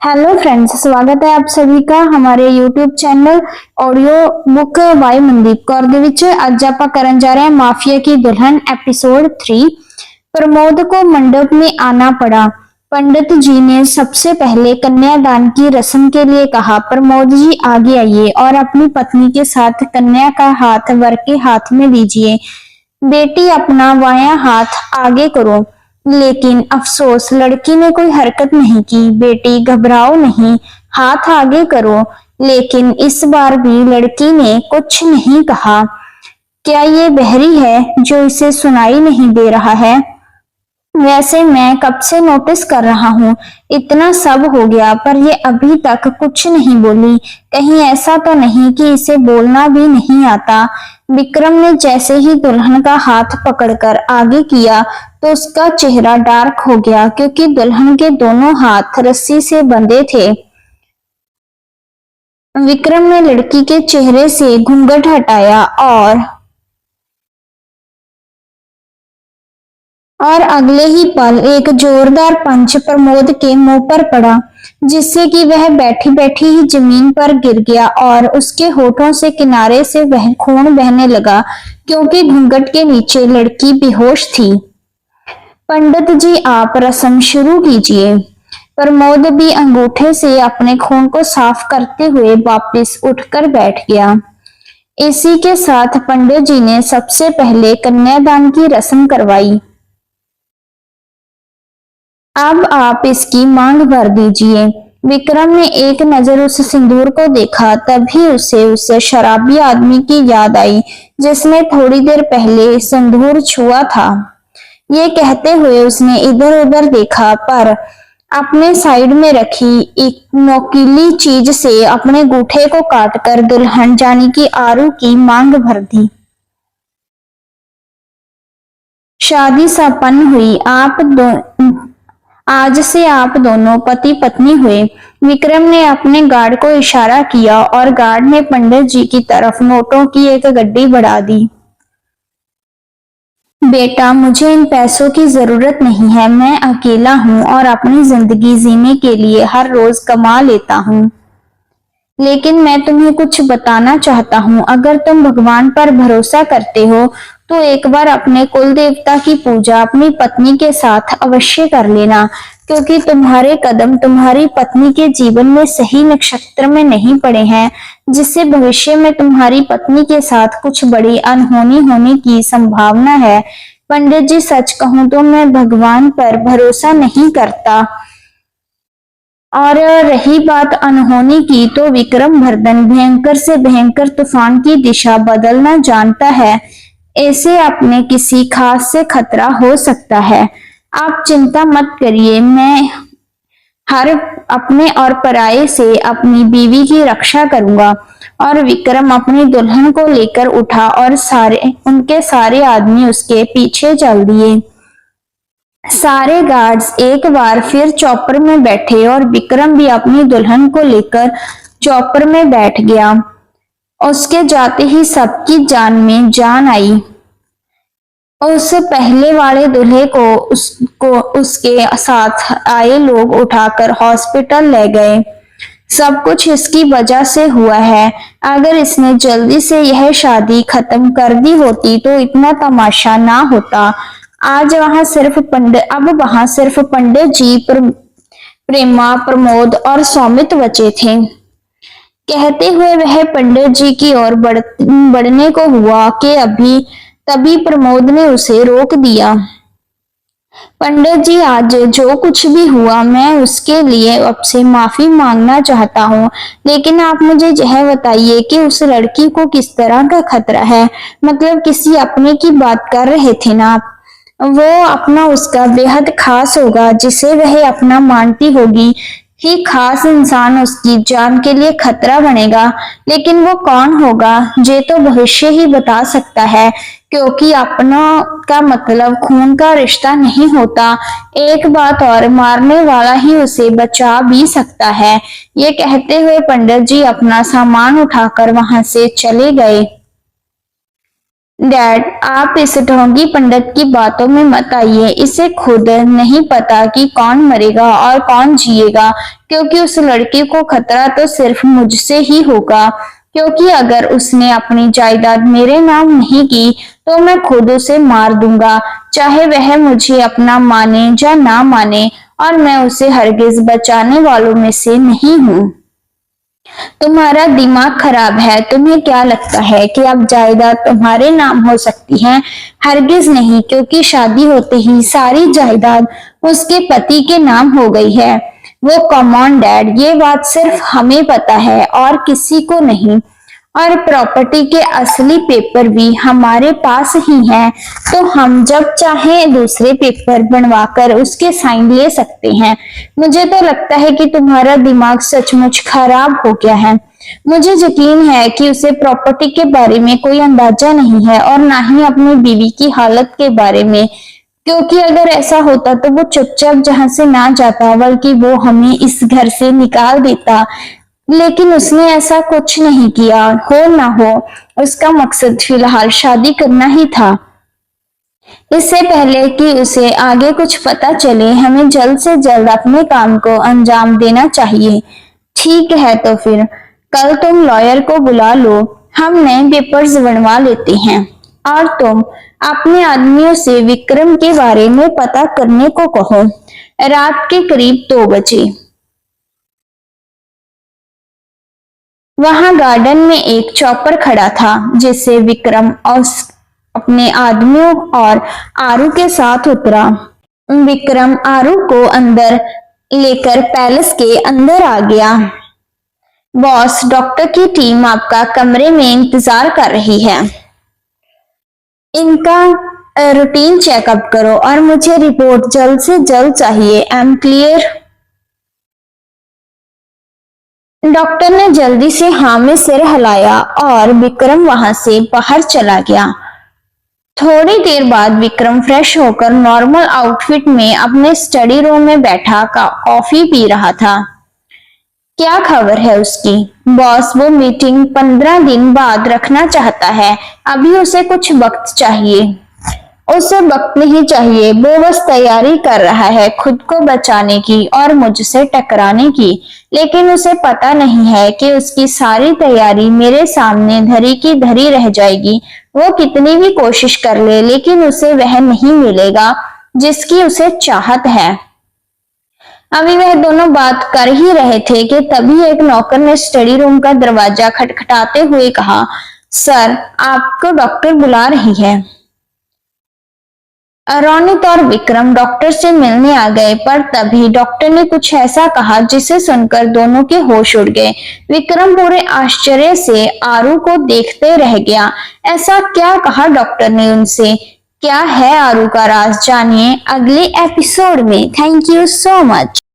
Hello friends, स्वागत है आप सभी का हमारे YouTube channel audio book by Mandeep Kaur ਦੇ ਵਿੱਚ। ਅੱਜ ਆਪਾਂ ਕਰਨ जा रहे हैं माफिया की दुल्हन एपिसोड 3। प्रमोद को मंडप में आना पड़ा। पंडित जी ने सबसे पहले कन्यादान की रस्म के लिए कहा। प्रमोद जी आगे आइए और अपनी पत्नी के साथ कन्या का हाथ वर के हाथ में दीजिए। बेटी अपना बायां हाथ आगे करो। लेकिन अफसोस, लड़की ने कोई हरकत नहीं की। बेटी घबराओ नहीं, हाथ आगे करो। लेकिन इस बार भी लड़की ने कुछ नहीं कहा। क्या ये बहरी है जो इसे सुनाई नहीं दे रहा है? वैसे मैं कब से नोटिस कर रहा हूँ, इतना सब हो गया पर ये अभी तक कुछ नहीं बोली। कहीं ऐसा तो नहीं कि इसे बोलना भी नहीं आता। विक्रम ने जैसे ही दुल्हन का हाथ पकड़कर आगे किया तो उसका चेहरा डार्क हो गया, क्योंकि दुल्हन के दोनों हाथ रस्सी से बंधे थे। विक्रम ने लड़की के चेहरे से घूंघट हटाया और अगले ही पल एक जोरदार पंच प्रमोद के मुंह पर पड़ा, जिससे कि वह बैठी बैठी ही जमीन पर गिर गया और उसके होठों से किनारे से वह खून बहने लगा, क्योंकि घूंघट के नीचे लड़की बेहोश थी। पंडित जी, आप रस्म शुरू कीजिए। प्रमोद भी अंगूठे से अपने खून को साफ करते हुए वापस उठकर बैठ गया। इसी के साथ पंडित जी ने सबसे पहले कन्यादान की रस्म करवाई। अब आप इसकी मांग भर दीजिए। विक्रम ने एक नजर उस सिंदूर को देखा, तभी उसे उस शराबी आदमी की याद आई जिसने थोड़ी देर पहले सिंदूर छुआ था। ये कहते हुए उसने इधर उधर देखा, पर अपने साइड में रखी एक नोकीली चीज से अपने अंगूठे को काटकर दुल्हन यानी कि आरू की मांग भर दी। शादी संपन्न हुई। आज से आप दोनों पति पत्नी हुए। विक्रम ने अपने गार्ड को इशारा किया और गार्ड ने पंडित जी की तरफ नोटों की एक गड्डी बढ़ा दी। बेटा, मुझे इन पैसों की जरूरत नहीं है। मैं अकेला हूँ और अपनी जिंदगी जीने के लिए हर रोज कमा लेता हूँ। लेकिन मैं तुम्हें कुछ बताना चाहता हूँ। अगर तुम भगवान पर भरोसा करते हो तो एक बार अपने कुल देवता की पूजा अपनी पत्नी के साथ अवश्य कर लेना, क्योंकि तुम्हारे कदम तुम्हारी पत्नी के जीवन में सही नक्षत्र में नहीं पड़े हैं, जिससे भविष्य में तुम्हारी पत्नी के साथ कुछ बड़ी अनहोनी होने की संभावना है। पंडित जी, सच कहूं तो मैं भगवान पर भरोसा नहीं करता। और रही बात अनहोनी की, तो विक्रम भर्दन भयंकर से भयंकर तूफान की दिशा बदलना जानता है। ऐसे अपने किसी खास से खतरा हो सकता है। आप चिंता मत करिए, मैं हर अपने और पराये से अपनी बीवी की रक्षा करूंगा। और विक्रम अपनी दुल्हन को लेकर उठा और उनके सारे आदमी उसके पीछे चल दिए। सारे गार्ड्स एक बार फिर चॉपर में बैठे और विक्रम भी अपनी दुल्हन को लेकर चॉपर में बैठ गया। उसके जाते ही सबकी जान में जान आई। उस पहले वाले दूल्हे को उसके साथ आए लोग उठाकर हॉस्पिटल ले गए। सब कुछ इसकी वजह से हुआ है। अगर इसने जल्दी से यह शादी खत्म कर दी होती तो इतना तमाशा ना होता। अब वहां सिर्फ पंडित जी, प्रेमा, प्रमोद और सौमित बचे थे। कहते हुए वह पंडित जी की ओर बढ़ने को हुआ कि तभी प्रमोद ने उसे रोक दिया। पंडित जी, आज जो कुछ भी हुआ मैं उसके लिए आपसे माफी मांगना चाहता हूँ, लेकिन आप मुझे यह बताइए कि उस लड़की को किस तरह का खतरा है? मतलब किसी अपने की बात कर रहे थे ना आप? वो अपना उसका बेहद खास होगा, जिसे वह अपना मानती होगी। ही खास इंसान उसकी जान के लिए खतरा बनेगा, लेकिन वो कौन होगा ये तो भविष्य ही बता सकता है, क्योंकि अपना का मतलब खून का रिश्ता नहीं होता। एक बात और, मारने वाला ही उसे बचा भी सकता है। ये कहते हुए पंडित जी अपना सामान उठाकर वहां से चले गए। डैड, आप इस ढोंगी पंडित की बातों में मत आइए। इसे खुद नहीं पता कि कौन मरेगा और कौन जिएगा, क्योंकि उस लड़की को खतरा तो सिर्फ मुझसे ही होगा। क्योंकि अगर उसने अपनी जायदाद मेरे नाम नहीं की तो मैं खुद उसे मार दूंगा, चाहे वह मुझे अपना माने या ना माने, और मैं उसे हरगिज बचाने वालों में से नहीं हूँ। तुम्हारा दिमाग खराब है। तुम्हें क्या लगता है कि अब जायदाद तुम्हारे नाम हो सकती है? हरगिज नहीं, क्योंकि शादी होते ही सारी जायदाद उसके पति के नाम हो गई है। वो कम ऑन डैड, ये बात सिर्फ हमें पता है और किसी को नहीं। और प्रॉपर्टी के असली पेपर भी हमारे पास ही हैं, तो हम जब चाहें दूसरे पेपर बनवाकर उसके साइन ले सकते हैं। मुझे तो लगता है कि तुम्हारा दिमाग सचमुच खराब हो गया है। मुझे यकीन है कि उसे प्रॉपर्टी के बारे में कोई अंदाजा नहीं है और ना ही अपनी बीवी की हालत के बारे में, क्योंकि अगर ऐसा होता तो वो चुपचाप जहां से ना जाता, बल्कि वो हमें इस घर से निकाल देता। लेकिन उसने ऐसा कुछ नहीं किया। हो ना हो, उसका मकसद फिलहाल शादी करना ही था। इससे पहले कि उसे आगे कुछ पता चले, हमें जल्द से जल्द अपने काम को अंजाम देना चाहिए। ठीक है, तो फिर कल तुम लॉयर को बुला लो, हम नए पेपर्स बनवा लेते हैं। और तुम अपने आदमियों से विक्रम के बारे में पता करने को कहो। रात के करीब 2 बजे वहां गार्डन में एक चॉपर खड़ा था, जिससे विक्रम और अपने आदमियों और आरू के साथ उतरा। विक्रम आरू को अंदर लेकर पैलेस के अंदर आ गया। बॉस, डॉक्टर की टीम आपका कमरे में इंतजार कर रही है। इनका रूटीन चेकअप करो और मुझे रिपोर्ट जल्द से जल्द चाहिए। I am clear? डॉक्टर ने जल्दी से हाँ में सिर हिलाया और विक्रम वहां से बाहर चला गया। थोड़ी देर बाद विक्रम फ्रेश होकर नॉर्मल आउटफिट में अपने स्टडी रूम में बैठा कॉफी पी रहा था। क्या खबर है उसकी? बॉस, वो मीटिंग 15 दिन बाद रखना चाहता है। अभी उसे कुछ वक्त चाहिए। उसे वक्त नहीं चाहिए, वो बस तैयारी कर रहा है खुद को बचाने की और मुझसे टकराने की। लेकिन उसे पता नहीं है कि उसकी सारी तैयारी मेरे सामने धरी की धरी रह जाएगी। वो कितनी भी कोशिश कर ले, लेकिन उसे वह नहीं मिलेगा जिसकी उसे चाहत है। अभी वह दोनों बात कर ही रहे थे कि तभी एक नौकर ने स्टडी रूम का दरवाजा खटखटाते हुए कहा, सर, आपको डॉक्टर बुला रही है। रोनित और विक्रम डॉक्टर से मिलने आ गए, पर तभी डॉक्टर ने कुछ ऐसा कहा जिसे सुनकर दोनों के होश उड़ गए। विक्रम पूरे आश्चर्य से आरू को देखते रह गया। ऐसा क्या कहा डॉक्टर ने उनसे? क्या है आरू का राज, जानिए अगले एपिसोड में। Thank you so much.